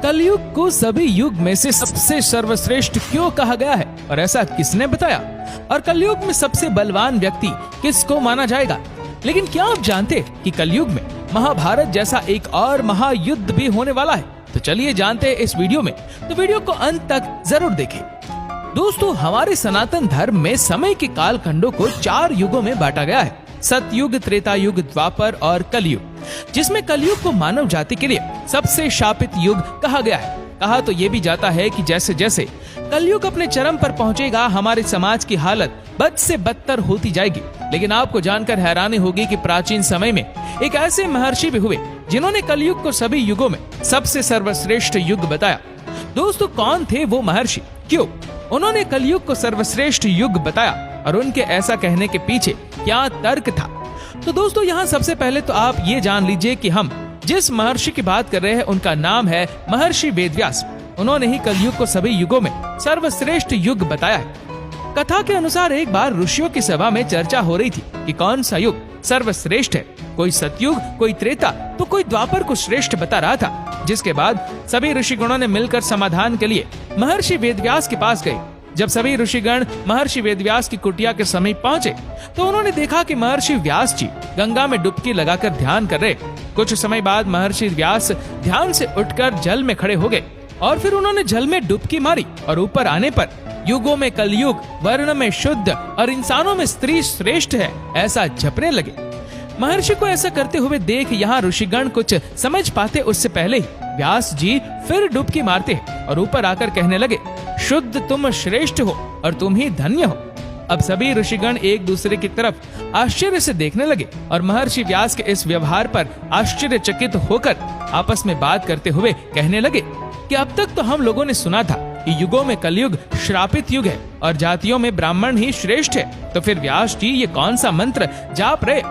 कलयुग को सभी युग में से सबसे सर्वश्रेष्ठ क्यों कहा गया है और ऐसा किसने बताया? और कलयुग में सबसे बलवान व्यक्ति किसको माना जाएगा? लेकिन क्या आप जानते हैं कि कलयुग में महाभारत जैसा एक और महायुद्ध भी होने वाला है? तो चलिए जानते हैं इस वीडियो में, तो वीडियो को अंत तक जरूर देखें। दोस्तों, हमारे सनातन धर्म में समय के कालखंडों को 4 युगों में बांटा गया है, सतयुग, त्रेता युग, द्वापर और कलयुग, जिसमें कलयुग को मानव जाति के लिए सबसे शापित युग कहा गया है। कहा तो ये भी जाता है कि जैसे जैसे कलयुग अपने चरम पर पहुंचेगा, हमारे समाज की हालत बद से बदतर होती जाएगी। लेकिन आपको जानकर हैरानी होगी कि प्राचीन समय में एक ऐसे महर्षि भी हुए जिन्होंने कलयुग को सभी युगों में सबसे सर्वश्रेष्ठ युग बताया। दोस्तों, कौन थे वो महर्षि? क्यों उन्होंने कलयुग को सर्वश्रेष्ठ युग बताया और उनके ऐसा कहने के पीछे क्या तर्क था? तो दोस्तों, यहाँ सबसे पहले तो आप ये जान लीजिए कि हम जिस महर्षि की बात कर रहे हैं उनका नाम है महर्षि वेदव्यास। उन्होंने ही कलयुग को सभी युगों में सर्वश्रेष्ठ युग बताया है। कथा के अनुसार एक बार ऋषियों की सभा में चर्चा हो रही थी कि कौन सा युग सर्वश्रेष्ठ है। कोई सतयुग, कोई त्रेता, तो कोई द्वापर को श्रेष्ठ बता रहा था। जिसके बाद सभी ऋषिगणों ने मिलकर समाधान के लिए महर्षि वेदव्यास के पास गए। जब सभी ऋषिगण महर्षि वेदव्यास की कुटिया के समीप पहुंचे तो उन्होंने देखा कि महर्षि व्यास जी गंगा में डुबकी लगाकर ध्यान कर रहे। कुछ समय बाद महर्षि व्यास ध्यान से उठकर जल में खड़े हो गए और फिर उन्होंने जल में डुबकी मारी और ऊपर आने पर युगों में कलयुग, वर्ण में शुद्ध और इंसानों में स्त्री श्रेष्ठ है, ऐसा जपने लगे। महर्षि को ऐसा करते हुए देख यहाँ ऋषिगण कुछ समझ पाते उससे पहले ही व्यास जी फिर डुबकी मारते हैं और ऊपर आकर कहने लगे, शुद्ध तुम श्रेष्ठ हो और तुम ही धन्य हो। अब सभी ऋषिगण एक दूसरे की तरफ आश्चर्य से देखने लगे और महर्षि व्यास के इस व्यवहार पर आश्चर्यचकित होकर आपस में बात करते हुए कहने लगे कि अब तक तो हम लोगों ने सुना था कि युगों में कलयुग श्रापित युग है और जातियों में ब्राह्मण ही श्रेष्ठ है, तो फिर व्यास जी ये कौन सा मंत्र जाप रहे?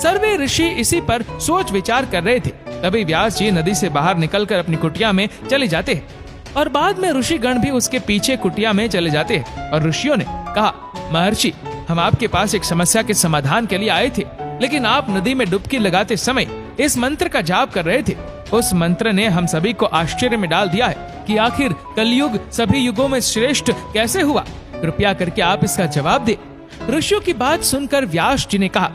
सर्वे ऋषि इसी पर सोच विचार कर रहे थे। तभी व्यास जी नदी से बाहर निकलकर अपनी कुटिया में चले जाते हैं और बाद में ऋषिगण भी उसके पीछे कुटिया में चले जाते हैं। और ऋषियों ने कहा, महर्षि, हम आपके पास एक समस्या के समाधान के लिए आए थे, लेकिन आप नदी में डुबकी लगाते समय इस मंत्र का जाप कर रहे थे। उस मंत्र ने हम सभी को आश्चर्य में डाल दिया है कि आखिर कलयुग सभी युगों में श्रेष्ठ कैसे हुआ? कृपया करके आप इसका जवाब दे। ऋषियों की बात सुनकर व्यास जी ने कहा,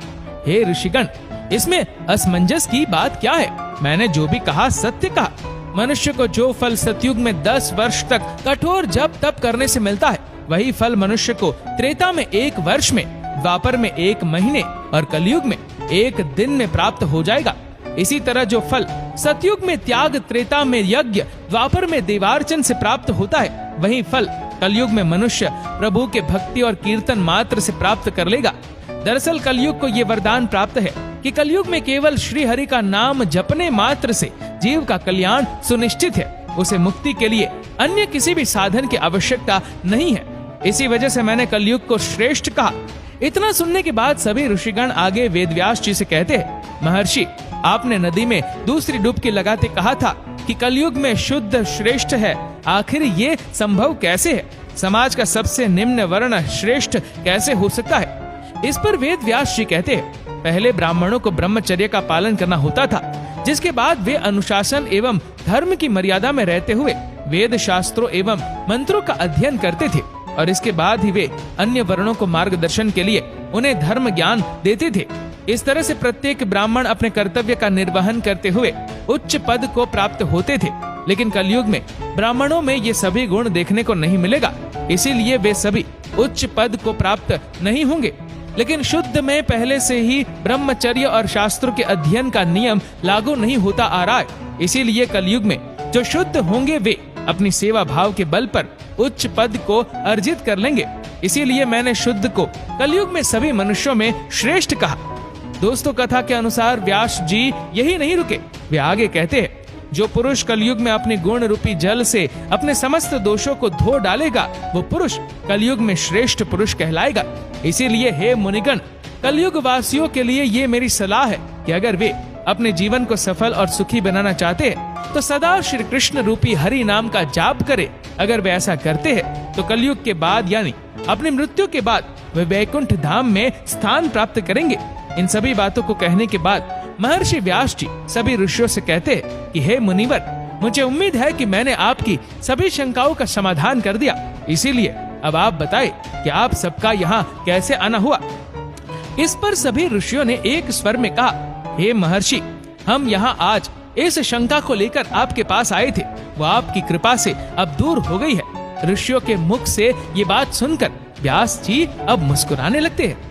हे ऋषिगण, इसमें असमंजस की बात क्या है? मैंने जो भी कहा सत्य कहा। मनुष्य को जो फल सतयुग में 10 वर्ष तक कठोर जप तप करने से मिलता है, वही फल मनुष्य को त्रेता में 1 वर्ष में, द्वापर में 1 महीने और कलयुग में 1 दिन में प्राप्त हो जाएगा। इसी तरह जो फल सतयुग में त्याग, त्रेता में यज्ञ, द्वापर में देवार्चन से प्राप्त होता है, वही फल कलयुग में मनुष्य प्रभु के भक्ति और कीर्तन मात्र से प्राप्त कर लेगा। दरअसल कलयुग को ये वरदान प्राप्त है कि कलयुग में केवल श्री हरि का नाम जपने मात्र से जीव का कल्याण सुनिश्चित है। उसे मुक्ति के लिए अन्य किसी भी साधन की आवश्यकता नहीं है। इसी वजह से मैंने कलयुग को श्रेष्ठ कहा। इतना सुनने के बाद सभी ऋषिगण आगे वेदव्यास जी से कहते हैं, महर्षि, आपने नदी में दूसरी डुबकी लगाते कहा था कि कलयुग में शुद्ध श्रेष्ठ है। आखिर ये संभव कैसे है? समाज का सबसे निम्न वर्ण श्रेष्ठ कैसे हो सकता है? इस पर वेदव्यास जी कहते हैं, पहले ब्राह्मणों को ब्रह्मचर्य का पालन करना होता था, जिसके बाद वे अनुशासन एवं धर्म की मर्यादा में रहते हुए वेद शास्त्रों एवं मंत्रों का अध्ययन करते थे और इसके बाद ही वे अन्य वर्णों को मार्गदर्शन के लिए उन्हें धर्म ज्ञान देते थे। इस तरह से प्रत्येक ब्राह्मण अपने कर्तव्य का निर्वहन करते हुए उच्च पद को प्राप्त होते थे। लेकिन कलयुग में ब्राह्मणों में ये सभी गुण देखने को नहीं मिलेगा, इसीलिए वे सभी उच्च पद को प्राप्त नहीं होंगे। लेकिन शुद्ध में पहले से ही ब्रह्मचर्य और शास्त्रों के अध्ययन का नियम लागू नहीं होता आ रहा है, इसीलिए कलयुग में जो शुद्ध होंगे वे अपनी सेवा भाव के बल पर उच्च पद को अर्जित कर लेंगे। इसीलिए मैंने शुद्ध को कलयुग में सभी मनुष्यों में श्रेष्ठ कहा। दोस्तों, कथा के अनुसार व्यास जी यही नहीं रुके, वे आगे कहते हैं, जो पुरुष कलयुग में अपने गुण रूपी जल से अपने समस्त दोषों को धो डालेगा, वो पुरुष कलयुग में श्रेष्ठ पुरुष कहलाएगा। इसीलिए हे मुनिगण, कलयुग वासियों के लिए ये मेरी सलाह है कि अगर वे अपने जीवन को सफल और सुखी बनाना चाहते हैं तो सदा श्री कृष्ण रूपी हरि नाम का जाप करे। अगर वे ऐसा करते हैं तो कलयुग के बाद यानी अपनी मृत्यु के बाद वे वैकुंठ धाम में स्थान प्राप्त करेंगे। इन सभी बातों को कहने के बाद महर्षि व्यास जी सभी ऋषियों से कहते हैं कि हे मुनिवर, मुझे उम्मीद है कि मैंने आपकी सभी शंकाओं का समाधान कर दिया। इसीलिए अब आप बताएं कि आप सबका यहाँ कैसे आना हुआ। इस पर सभी ऋषियों ने एक स्वर में कहा, हे महर्षि, हम यहाँ आज इस शंका को लेकर आपके पास आए थे, वो आपकी कृपा से अब दूर हो गई है। ऋषियों के मुख से ये बात सुनकर व्यास जी अब मुस्कुराने लगते हैं।